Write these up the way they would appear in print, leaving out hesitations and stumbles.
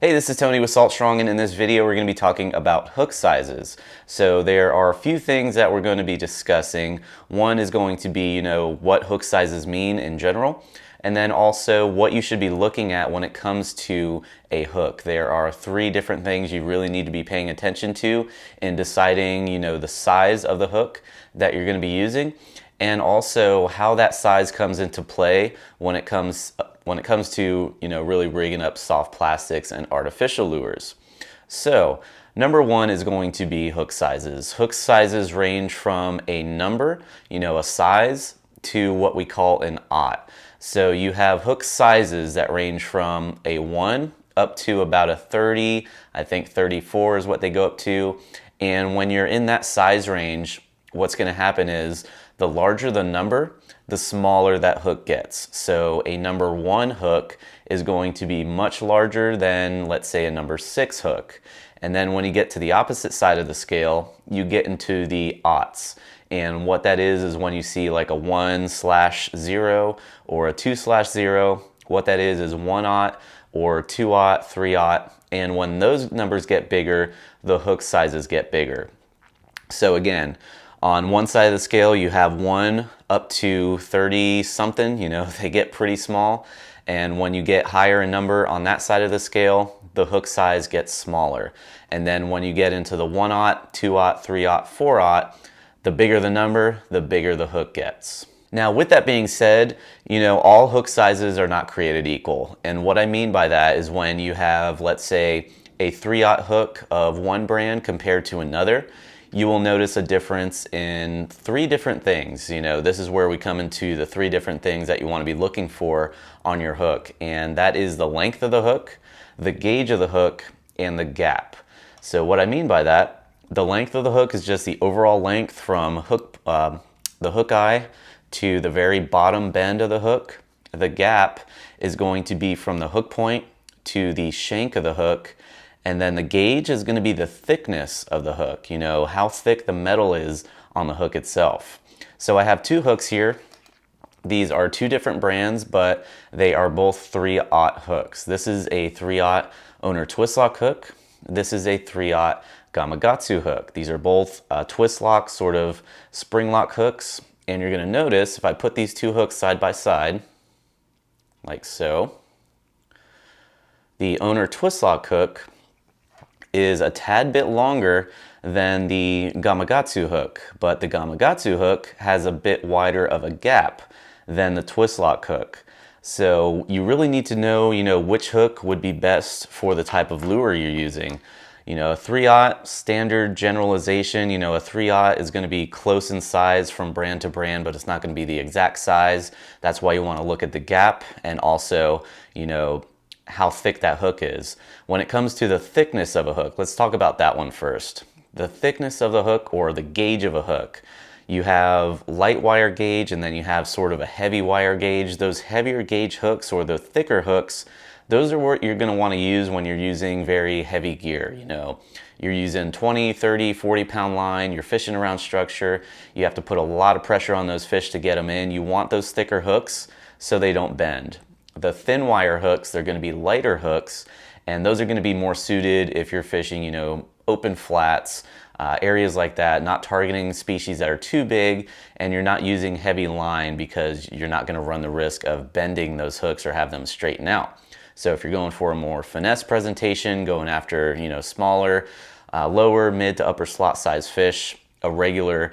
Hey, this is Tony with Salt Strong, and in this video we're going to be talking about hook sizes. So there are a few things that we're going to be discussing. One is going to be, what hook sizes mean in general, and then also what you should be looking at when it comes to a hook. There are three different things you really need to be paying attention to in deciding, the size of the hook that you're going to be using, and also how that size comes into play when it comes to really rigging up soft plastics and artificial lures. So number one is going to be hook sizes. Hook sizes range from a number, a size, to what we call an aught. So you have hook sizes that range from a 1 up to about a 30, I think 34 is what they go up to. And when you're in that size range, what's going to happen is the larger the number, the smaller that hook gets. So a number 1 hook is going to be much larger than, let's say, a number 6 hook. And then when you get to the opposite side of the scale, you get into the aughts. And what that is when you see like a 1/0 or a 2/0, what that is 1/0 or 2/0, 3/0. And when those numbers get bigger, the hook sizes get bigger. So again, on one side of the scale, you have 1 up to 30 something, they get pretty small. And when you get higher in number on that side of the scale, the hook size gets smaller. And then when you get into the 1/0, 2/0, 3/0, 4/0, the bigger the number, the bigger the hook gets. Now, with that being said, all hook sizes are not created equal. And what I mean by that is when you have, let's say, a 3/0 hook of one brand compared to another, you will notice a difference in 3 different things. This is where we come into the 3 different things that you want to be looking for on your hook. And that is the length of the hook, the gauge of the hook, and the gap. So what I mean by that, the length of the hook is just the overall length from the hook eye to the very bottom bend of the hook. The gap is going to be from the hook point to the shank of the hook. And then the gauge is going to be the thickness of the hook, how thick the metal is on the hook itself. So I have 2 hooks here. These are 2 different brands, but they are both 3/0 hooks. This is a 3/0 Owner twist lock hook. This is a 3/0 Gamakatsu hook. These are both twist lock, sort of spring lock hooks. And you're going to notice if I put these 2 hooks side by side, like so, the Owner twist lock hook is a tad bit longer than the Gamakatsu hook, but the Gamakatsu hook has a bit wider of a gap than the twist lock hook. So you really need to know, which hook would be best for the type of lure you're using. A 3/0 standard generalization, a 3/0 is going to be close in size from brand to brand, but it's not going to be the exact size. That's why you want to look at the gap and also, how thick that hook is. When it comes to the thickness of a hook, let's talk about that one first. The thickness of the hook, or the gauge of a hook. You have light wire gauge and then you have sort of a heavy wire gauge. Those heavier gauge hooks, or the thicker hooks, those are what you're going to want to use when you're using very heavy gear. You're using 20, 30, 40 pound line, you're fishing around structure. You have to put a lot of pressure on those fish to get them in. You want those thicker hooks so they don't bend. The thin wire hooks, they're going to be lighter hooks, and those are going to be more suited if you're fishing, open flats, areas like that, not targeting species that are too big, and you're not using heavy line because you're not going to run the risk of bending those hooks or have them straighten out. So if you're going for a more finesse presentation, going after, smaller, lower, mid to upper slot size fish, a regular,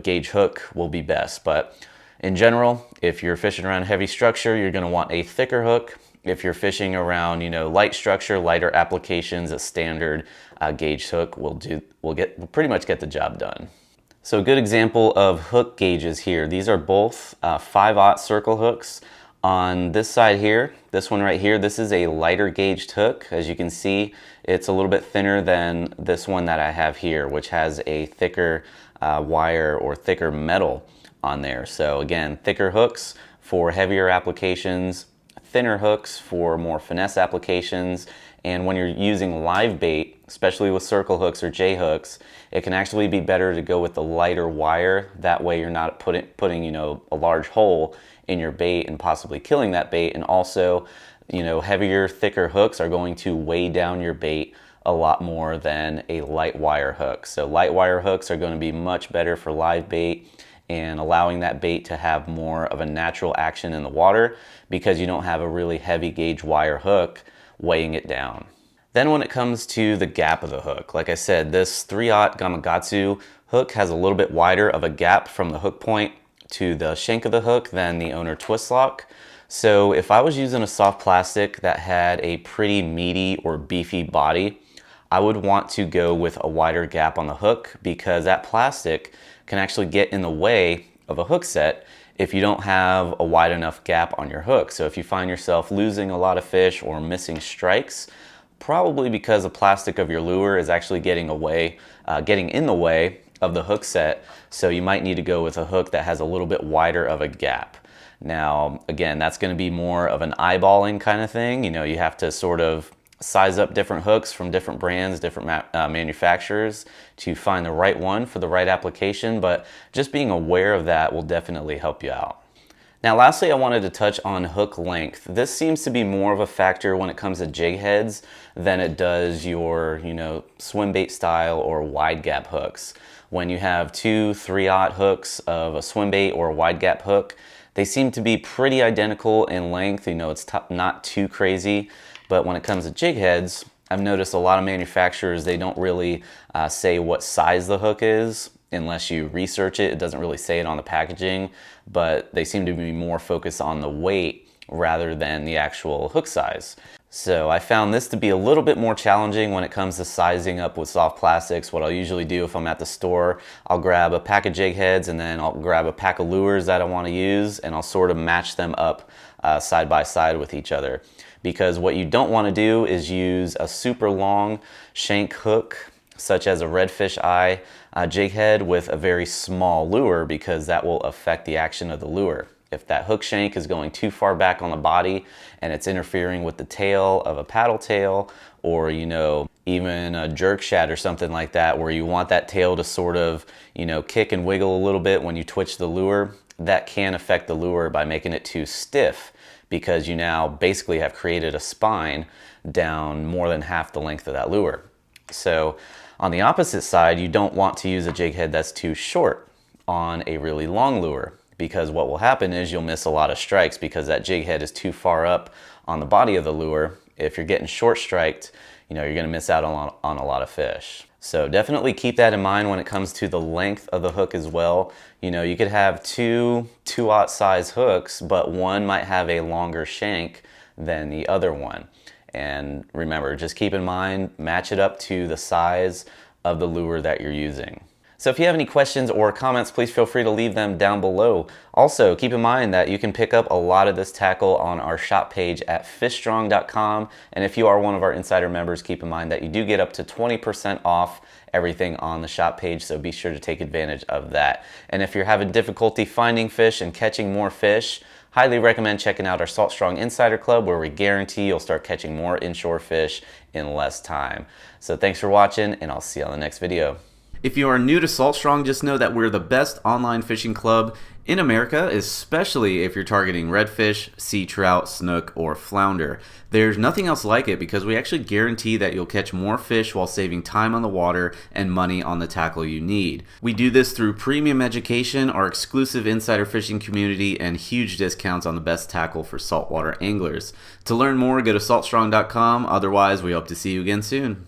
gauge hook will be best. But in general, if you're fishing around heavy structure, you're going to want a thicker hook. If you're fishing around, light structure, lighter applications, a standard gauge hook will pretty much get the job done. So a good example of hook gauges here. These are both 5/0 circle hooks. On this side here, this one right here, this is a lighter gauged hook. As you can see, it's a little bit thinner than this one that I have here, which has a thicker wire or thicker metal on there. So again, thicker hooks for heavier applications, thinner hooks for more finesse applications. And when you're using live bait, especially with circle hooks or J hooks, it can actually be better to go with the lighter wire. That way you're not putting a large hole in your bait and possibly killing that bait. And also heavier, thicker hooks are going to weigh down your bait a lot more than a light wire hook. So light wire hooks are going to be much better for live bait and allowing that bait to have more of a natural action in the water because you don't have a really heavy gauge wire hook weighing it down. Then when it comes to the gap of the hook, like I said, this 3/0 Gamakatsu hook has a little bit wider of a gap from the hook point to the shank of the hook than the Owner Twist Lock. So if I was using a soft plastic that had a pretty meaty or beefy body, I would want to go with a wider gap on the hook because that plastic can actually get in the way of a hook set if you don't have a wide enough gap on your hook. So if you find yourself losing a lot of fish or missing strikes, probably because the plastic of your lure is actually getting in the way of the hook set. So you might need to go with a hook that has a little bit wider of a gap. Now, again, that's going to be more of an eyeballing kind of thing. You have to sort of size up different hooks from different brands, different manufacturers to find the right one for the right application, but just being aware of that will definitely help you out. Now lastly, I wanted to touch on hook length. This seems to be more of a factor when it comes to jig heads than it does your swim bait style or wide gap hooks. When you have 2 3/0 hooks of a swim bait or a wide gap hook, they seem to be pretty identical in length. It's not too crazy. But when it comes to jig heads, I've noticed a lot of manufacturers, they don't really say what size the hook is unless you research it. It doesn't really say it on the packaging, but they seem to be more focused on the weight rather than the actual hook size. So I found this to be a little bit more challenging when it comes to sizing up with soft plastics. What I'll usually do if I'm at the store, I'll grab a pack of jig heads and then I'll grab a pack of lures that I want to use and I'll sort of match them up side by side with each other. Because what you don't want to do is use a super long shank hook, such as a redfish eye jig head with a very small lure, because that will affect the action of the lure. If that hook shank is going too far back on the body and it's interfering with the tail of a paddle tail or, even a jerk shad or something like that, where you want that tail to sort of, kick and wiggle a little bit when you twitch the lure, that can affect the lure by making it too stiff, because you now basically have created a spine down more than half the length of that lure. So on the opposite side, you don't want to use a jig head that's too short on a really long lure, because what will happen is you'll miss a lot of strikes because that jig head is too far up on the body of the lure. If you're getting short striked, you're going to miss out on a lot of fish. So definitely keep that in mind when it comes to the length of the hook as well. You could have 2 2/0 size hooks, but one might have a longer shank than the other one. And remember, just keep in mind, match it up to the size of the lure that you're using. So if you have any questions or comments, please feel free to leave them down below. Also, keep in mind that you can pick up a lot of this tackle on our shop page at fishstrong.com. And if you are one of our insider members, keep in mind that you do get up to 20% off everything on the shop page, so be sure to take advantage of that. And if you're having difficulty finding fish and catching more fish, highly recommend checking out our Salt Strong Insider Club, where we guarantee you'll start catching more inshore fish in less time. So thanks for watching, and I'll see you on the next video. If you are new to Salt Strong, just know that we're the best online fishing club in America, especially if you're targeting redfish, sea trout, snook, or flounder. There's nothing else like it because we actually guarantee that you'll catch more fish while saving time on the water and money on the tackle you need. We do this through premium education, our exclusive insider fishing community, and huge discounts on the best tackle for saltwater anglers. To learn more, go to saltstrong.com. Otherwise, we hope to see you again soon.